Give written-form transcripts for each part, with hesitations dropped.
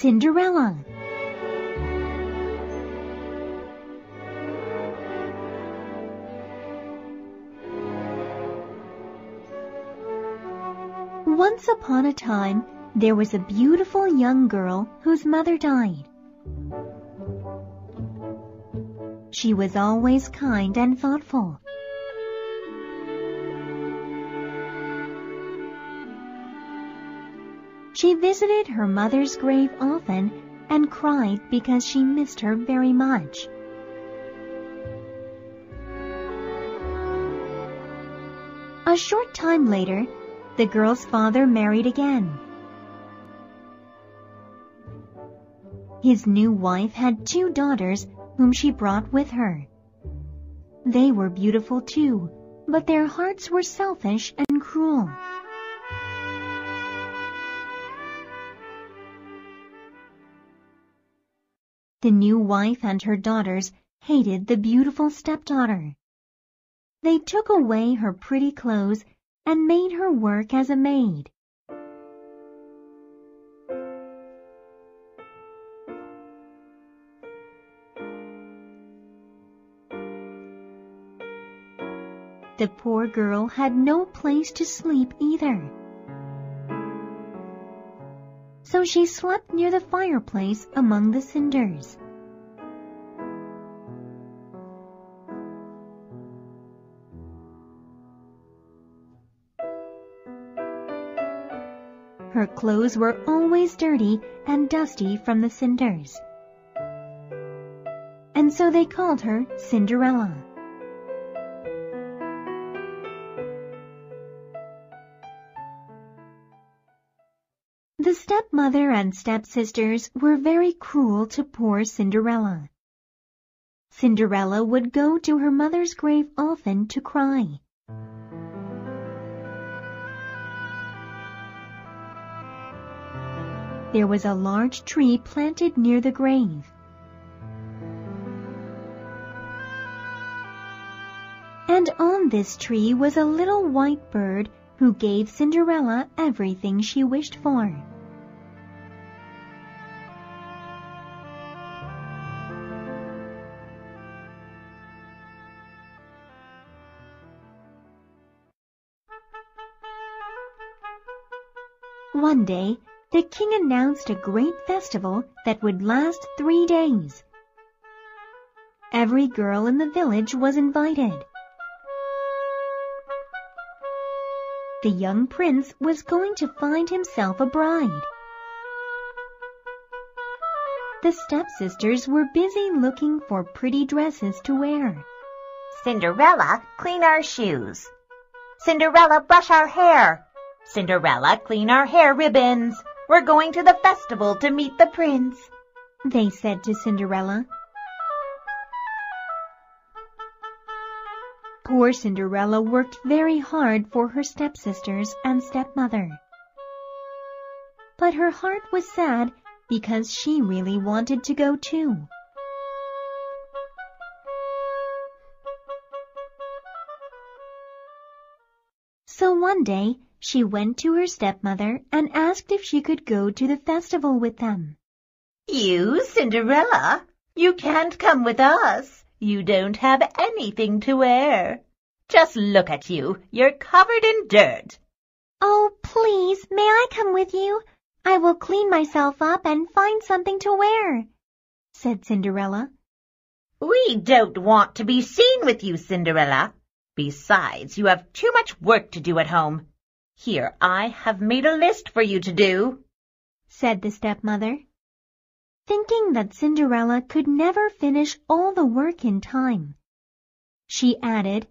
Cinderella. Once upon a time, there was a beautiful young girl whose mother died. She was always kind and thoughtful. She visited her mother's grave often and cried because she missed her very much. A short time later, the girl's father married again. His new wife had 2 daughters whom she brought with her. They were beautiful too, but their hearts were selfish and cruel. The new wife and her daughters hated the beautiful stepdaughter. They took away her pretty clothes and made her work as a maid. The poor girl had no place to sleep either. So she slept near the fireplace among the cinders. Her clothes were always dirty and dusty from the cinders. And so they called her Cinderella. The stepmother and stepsisters were very cruel to poor Cinderella. Cinderella would go to her mother's grave often to cry. There was a large tree planted near the grave. And on this tree was a little white bird who gave Cinderella everything she wished for. One day, the king announced a great festival that would last 3 days. Every girl in the village was invited. The young prince was going to find himself a bride. The stepsisters were busy looking for pretty dresses to wear. Cinderella, clean our shoes. Cinderella, brush our hair. Cinderella, clean our hair ribbons. We're going to the festival to meet the prince, they said to Cinderella. Poor Cinderella worked very hard for her stepsisters and stepmother. But her heart was sad because she really wanted to go too. So one day, she went to her stepmother and asked if she could go to the festival with them. You, Cinderella? You can't come with us. You don't have anything to wear. Just look at you. You're covered in dirt. Oh, please, may I come with you? I will clean myself up and find something to wear, said Cinderella. We don't want to be seen with you, Cinderella. Besides, you have too much work to do at home. Here, I have made a list for you to do, said the stepmother. Thinking that Cinderella could never finish all the work in time, she added,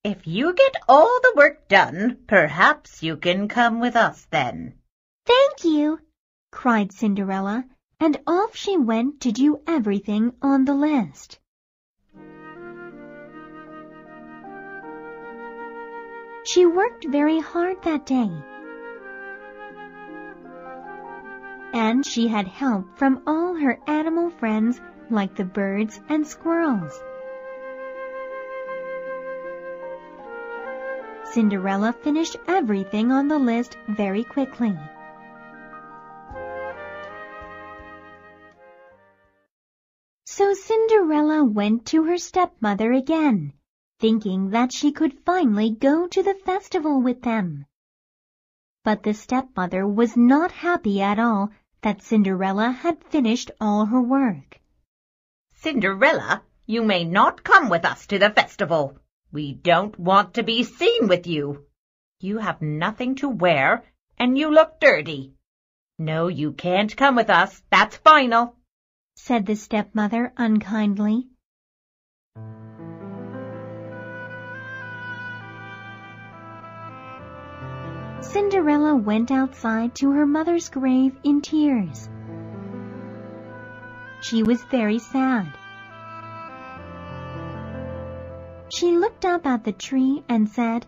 If you get all the work done, perhaps you can come with us then. Thank you, cried Cinderella, and off she went to do everything on the list. She worked very hard that day, and she had help from all her animal friends like the birds and squirrels. Cinderella finished everything on the list very quickly. Cinderella went to her stepmother again, thinking that she could finally go to the festival with them. But the stepmother was not happy at all that Cinderella had finished all her work. Cinderella, you may not come with us to the festival. We don't want to be seen with you. You have nothing to wear, and you look dirty. No, you can't come with us, that's final, said the stepmother unkindly. Cinderella went outside to her mother's grave in tears. She was very sad. She looked up at the tree and said,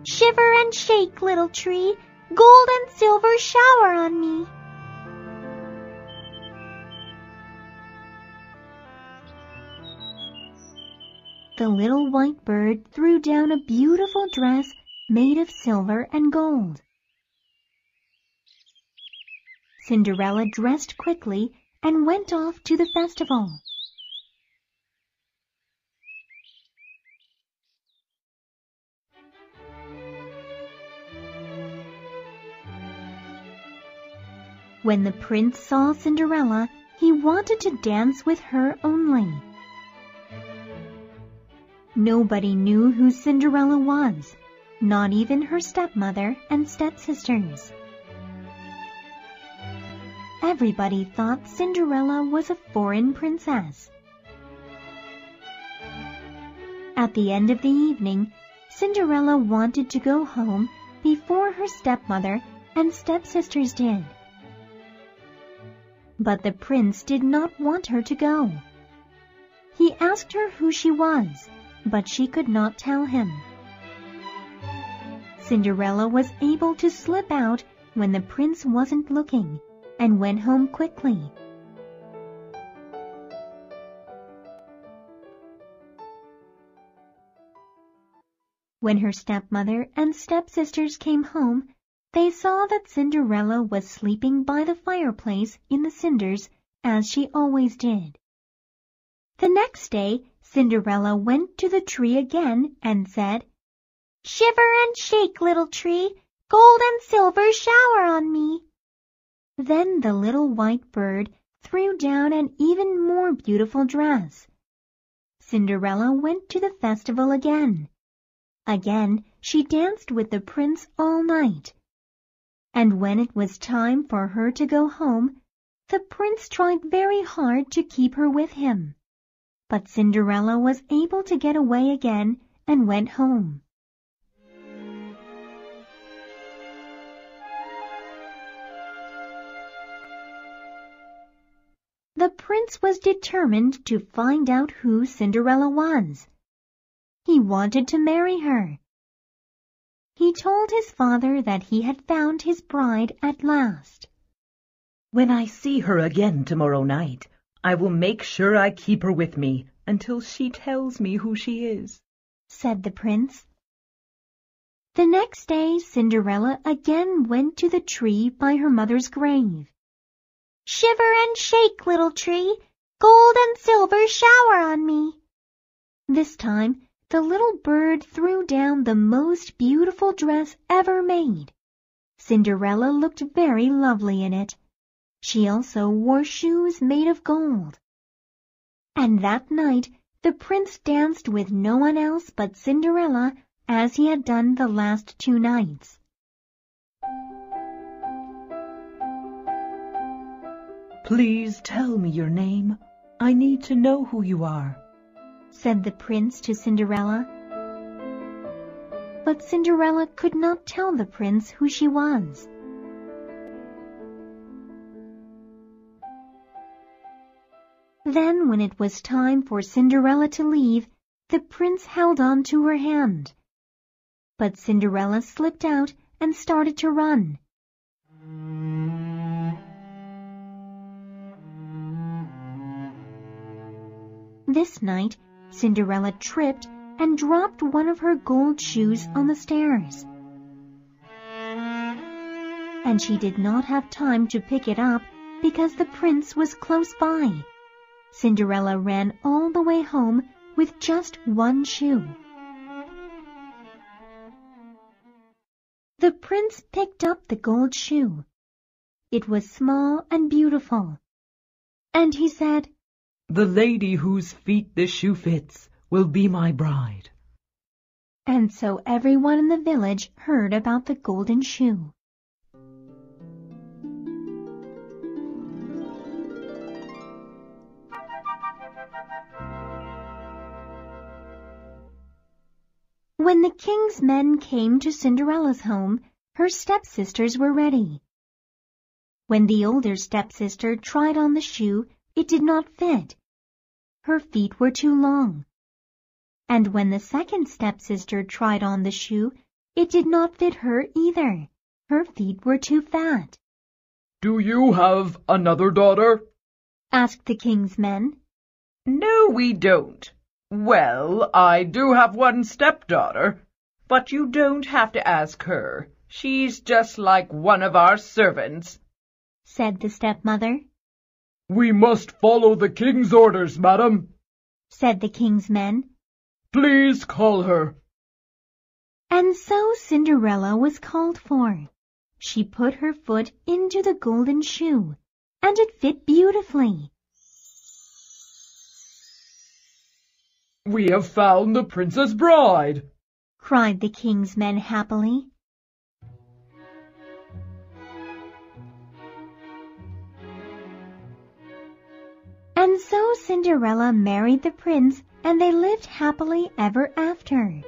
"Shiver and shake, little tree, gold and silver shower on me." The little white bird threw down a beautiful dress made of silver and gold. Cinderella dressed quickly and went off to the festival. When the prince saw Cinderella, he wanted to dance with her only. Nobody knew who Cinderella was, not even her stepmother and stepsisters. Everybody thought Cinderella was a foreign princess. At the end of the evening, Cinderella wanted to go home before her stepmother and stepsisters did. But the prince did not want her to go. He asked her who she was, but she could not tell him. Cinderella was able to slip out when the prince wasn't looking and went home quickly. When her stepmother and stepsisters came home, they saw that Cinderella was sleeping by the fireplace in the cinders as she always did. The next day, Cinderella went to the tree again and said, "Shiver and shake, little tree, gold and silver shower on me." Then the little white bird threw down an even more beautiful dress. Cinderella went to the festival again. Again, she danced with the prince all night. And when it was time for her to go home, the prince tried very hard to keep her with him. But Cinderella was able to get away again and went home. The prince was determined to find out who Cinderella was. He wanted to marry her. He told his father that he had found his bride at last. "When I see her again tomorrow night, I will make sure I keep her with me until she tells me who she is," said the prince. The next day, Cinderella again went to the tree by her mother's grave. "Shiver and shake, little tree, gold and silver shower on me." This time, the little bird threw down the most beautiful dress ever made. Cinderella looked very lovely in it. She also wore shoes made of gold. And that night, the prince danced with no one else but Cinderella as he had done the last 2 nights. "Please tell me your name. I need to know who you are," said the prince to Cinderella. But Cinderella could not tell the prince who she was. Then, when it was time for Cinderella to leave, the prince held on to her hand. But Cinderella slipped out and started to run. This night, Cinderella tripped and dropped one of her gold shoes on the stairs. And she did not have time to pick it up because the prince was close by. Cinderella ran all the way home with just one shoe. The prince picked up the gold shoe. It was small and beautiful. And he said, "The lady whose feet this shoe fits will be my bride." And so everyone in the village heard about the golden shoe. When the king's men came to Cinderella's home, her stepsisters were ready. When the older stepsister tried on the shoe, it did not fit. Her feet were too long. And when the second stepsister tried on the shoe, it did not fit her either. Her feet were too fat. "Do you have another daughter?" asked the king's men. "No, we don't. Well, I do have one stepdaughter, but you don't have to ask her. She's just like one of our servants," said the stepmother. "We must follow the king's orders, madam," said the king's men. "Please call her." And so Cinderella was called for. She put her foot into the golden shoe, and it fit beautifully. "We have found the princess bride," cried the king's men happily. And so Cinderella married the prince, and they lived happily ever after.